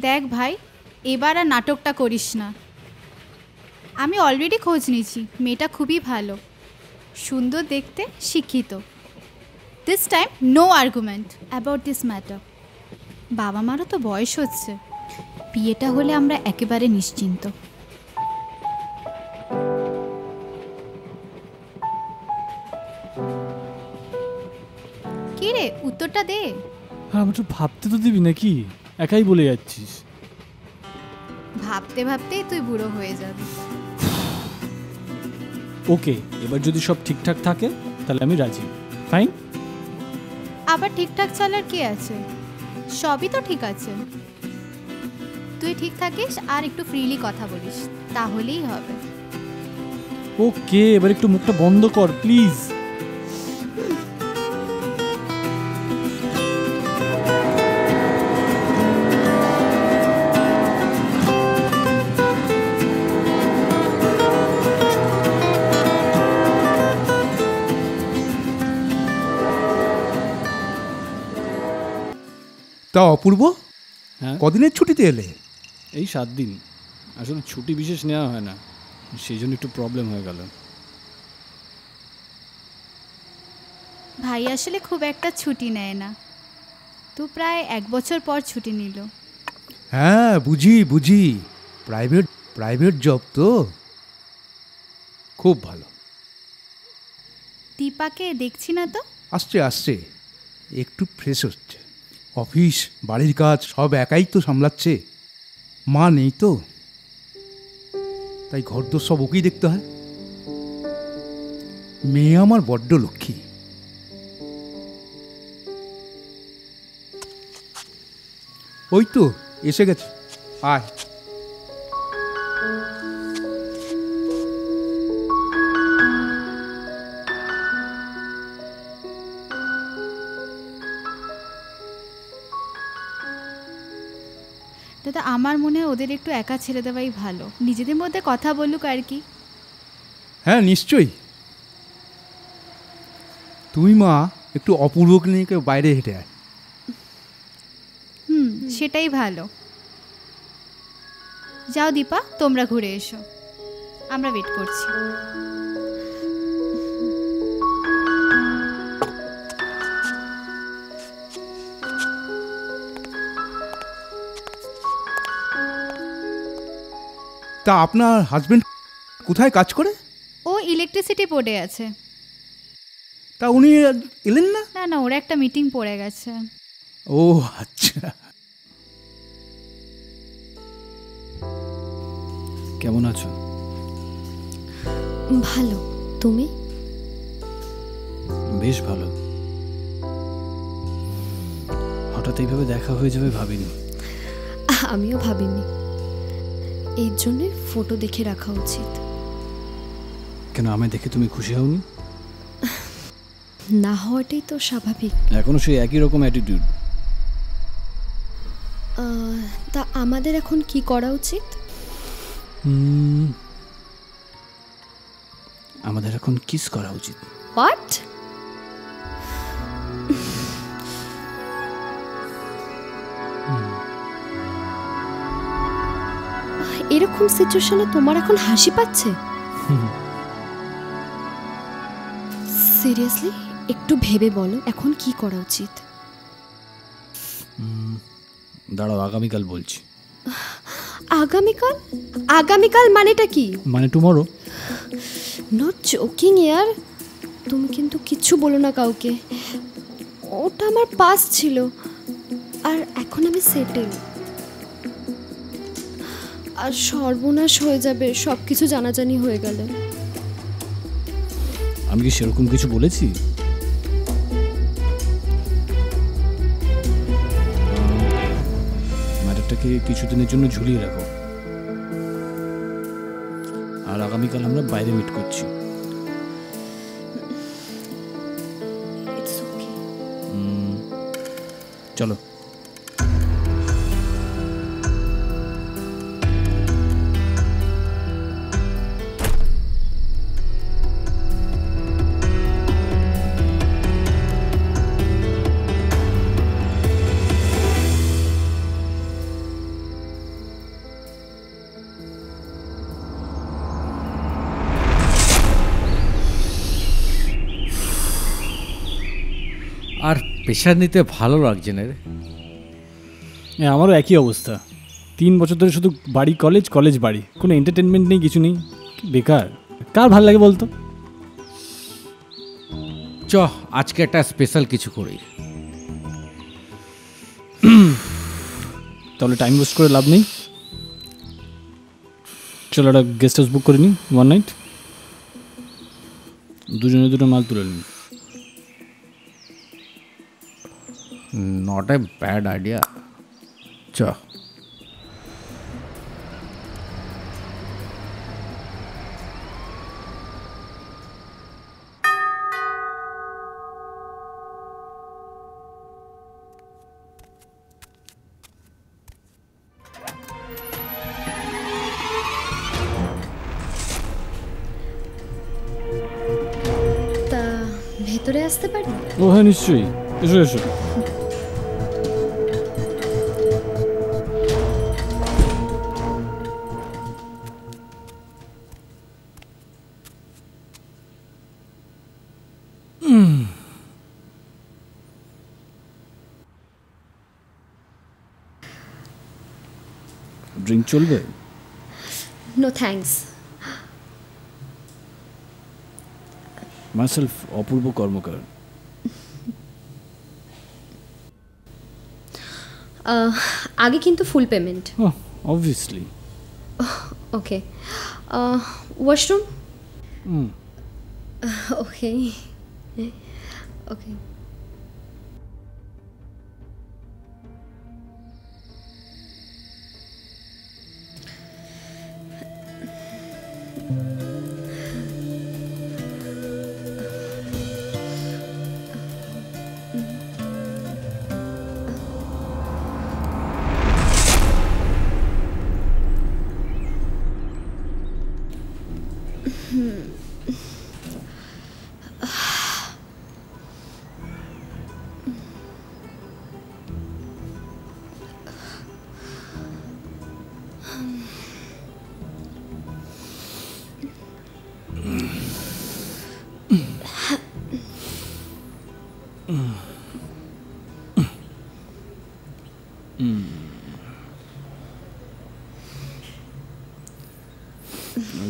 দেখ ভাই, এবার আর নাটকটা করিস না। আমি অলরেডি খোঁজ নিয়েছি, মেয়েটা খুবই ভালো, সুন্দর দেখতে, শিক্ষিত। This time no argument about this matter. বাবা মারও তো বয়স হচ্ছে, বিয়েটা হলে আমরা একেবারে নিশ্চিন্ত। কি রে, উত্তরটা দে। হ্যাঁ, আমি তো ভাবতে তো দিবি নাকি? একাই বলে যাচ্ছিস। ভাবতে ভাবতেই তুই বুড়ো হয়ে যাবি। ওকে, এবার যদি সব ঠিকঠাক থাকে তাহলে আমি রাজি। ফাইন। আবার ঠিকঠাক চলার কি আছে, সবই তো ঠিক আছে। তুই ঠিক থাকিস আর একটু ফ্রিলি কথা বলিস, তাহলেই হবে। ওকে, এবার একটু মুখটা বন্ধ কর প্লিজ। তা অপূর্ব, হ্যাঁ, কদিনের ছুটিতে এলে? এই 7 দিন। আসলে ছুটি বিশেষ নেওয়া হয় না, সেই জন্য একটু প্রবলেম হয়ে গেল। ভাই আসলে খুব একটা ছুটি নেয় না, তো প্রায় 1 বছর পর ছুটি নিল। হ্যাঁ, বুঝি বুঝি, প্রাইভেট জব তো, খুব ভালো। দীপাকে দেখছি না তো। আসছে, একটু ফ্রেশ হচ্ছে। অফিস, বাড়ির কাজ সব একাই তো সামলাচ্ছে, মা নেই তো, তাই ঘরদোর সব ওকেই দেখতে হয়। মেয়ে আমার বড্ড লক্ষ্মী। ওই তো এসে গেছে, আয়। দাদা, আমার মনে হয় ওদের একটু একা ছেড়ে দেওয়াই ভালো, নিজেদের মধ্যে কথা বলুক আর কি। হ্যাঁ নিশ্চয়ই। তুই মা একটু অপূর্বকে নিয়ে বাইরে হেঁটে আয়। সেটাই ভালো। যাও দীপা, তোমরা ঘুরে এসো, আমরা ওয়েট করছি। তা আপনার হাজবেন্ড কোথায় কাজ করে? ও ইলেকট্রিসিটি বোর্ডে আছে। তা উনি এলেন না? না, ওর একটা মিটিং পড়ে গেছে। ও আচ্ছা। কেমন আছো? ভালো, তুমি? বেশ ভালো। হঠাৎ এইভাবে দেখা হয়ে যাবে ভাবিনি। আমিও ভাবিনি, এই জন্য ফটো দেখে রাখা উচিত। কেন, আমায় দেখে তুমি খুশি হওনি? না হওয়াটাই তো স্বাভাবিক। এখনো সেই একই রকম অ্যাটিটিউড। তা আমাদের এখন কি করা উচিত? আমাদের এখন কিস করা উচিত। হোয়াট? এরকম সিচুয়েশনে তোমার এখন হাসি পাচ্ছে? সিরিয়াসলি একটু ভেবে বলো এখন কি করা উচিত। দাঁড়াও, আগামীকাল বলছি। আগামীকাল? আগামীকাল মানেটা কি? মানে টুমরো। নট জোকিং ইয়ার। তুমি কিন্তু কিচ্ছু বলো না কাউকে, ওটা আমার পাস ছিল, আর এখন আমি সেটেল। আর সর্বনাশ হয়ে যাবে সব কিছু জানাজানি হয়ে গেলে। আমি কি সেরকম কিছু বলেছি? ম্যাটারটাকে কিছুদিনের জন্য ঝুলিয়ে রাখো, আর আগামীকাল আমরা বাইরে মিট করছি। চলো। প্রেশার নিতে ভালো লাগছে না রে। আমারও একই অবস্থা, 3 বছর ধরে শুধু বাড়ি কলেজ কলেজ বাড়ি, কোনো এন্টারটেনমেন্ট নেই, কিছু নেই, কি বেকার। কার ভালো লাগে বলতো? চ আজকে একটা স্পেশাল কিছু করি। তাহলে টাইম ওয়েস্ট করে লাভ নেই, চলো একটা গেস্ট হাউস বুক করে নিই, 1 নাইট, দুজনে দুটো মাল তুলে নিই। নট এ ব্যাড আইডিয়া, চ। তা ভেতরে আসতে পারি? ও হ্যাঁ নিশ্চয়ই, এসো এসো। ড্রিঙ্ক চলবে? No thanks. Myself Apurba Karmakar. আগে কিন্তু full payment. Obviously. Okay, washroom? Okay okay.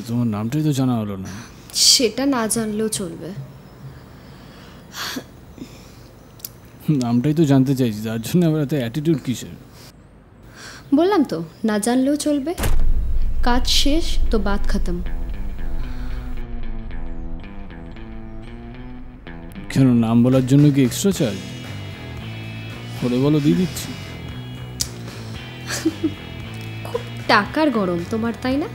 তোমার নামটাই তো জানা হলো না। সেটা না জানলেও চলবে। নামটাই তো জানতে চাইছি, তার জন্য আবার এত অ্যাটিটিউড কিসের? বললাম তো না জানলেও চলবে, কাজ শেষ তো বাত খতম। কেন, নাম বলার জন্য কি এক্সট্রা চার্জ? হলে বলো, দিয়ে দিচ্ছি। খুব টাকার গরম তোমার, তাই না?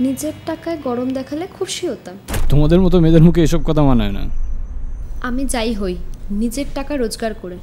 নিজের টাকায় গরম দেখালে খুশি হতাম। তোমাদের মতো মেয়েদের মুখে এসব কথা মানায় না। আমি যাই হই নিজের টাকা রোজগার করে,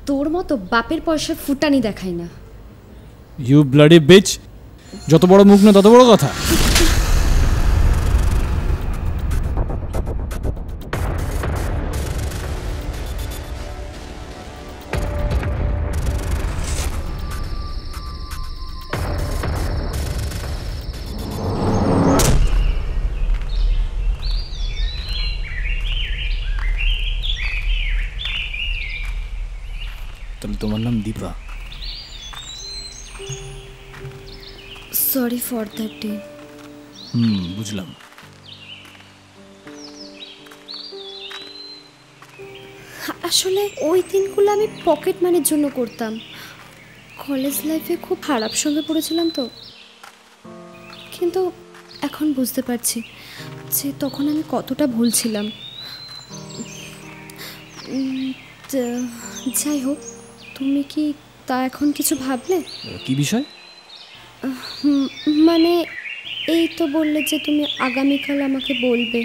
তোর মতো বাপের পয়সা ফুটানি দেখাই না। You bloody bitch! যত বড় মুখ না তত বড় কথা। তাহলে তোমার নাম Dipa? Sorry for that day. বুঝলাম। আসলে ওই দিনগুলো আমি পকেট মানির জন্য করতাম। কলেজ লাইফে খুব খারাপ সঙ্গে পড়েছিলাম তো, কিন্তু এখন বুঝতে পারছি যে তখন আমি কতটা ভুল ছিলাম। যাই হোক, তুমি কি তা এখন কিছু ভাবলে? কি বিষয়? মানে এই তো বললে যে তুমি আগামীকাল আমাকে বলবে।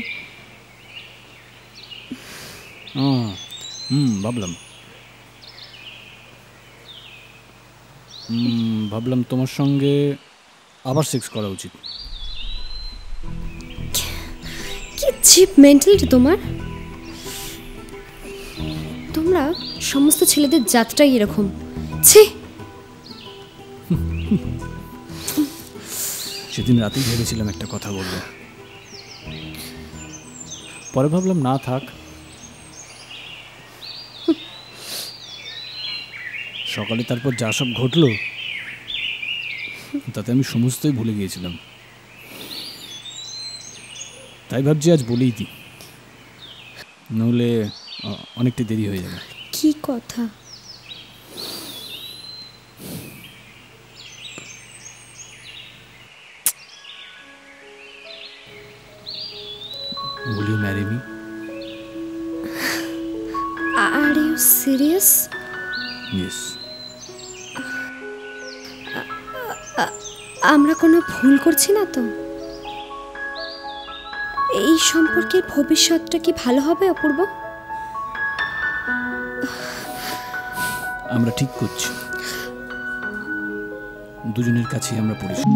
ভাবলাম ভাবলাম তোমার সঙ্গে আবার সেক্স করা উচিত। কি চিপ মেন্টালিটি তোমার! তোমরা সমস্ত ছেলেদের জাতটাই এরকম। ছি! সেদিন রাতেই ভেবেছিলাম একটা কথা বলবো, পরে ভাবলাম না থাক। সকালে তারপর যা সব ঘটলো তাতে আমি সমস্তই ভুলে গিয়েছিলাম। তাই ভাবছি আজ বলেই দিই, নইলে অনেকটা দেরি হয়ে যাবে। কি কথা? Will you marry me? Are you serious? Yes. আমরা কোনো ভুল করছি না তো? এই সম্পর্কের ভবিষ্যৎটা কি ভালো হবে অপূর্ব? আমরা ঠিক করছি, দুজনের কাছেই আমরা পরিষ্কার।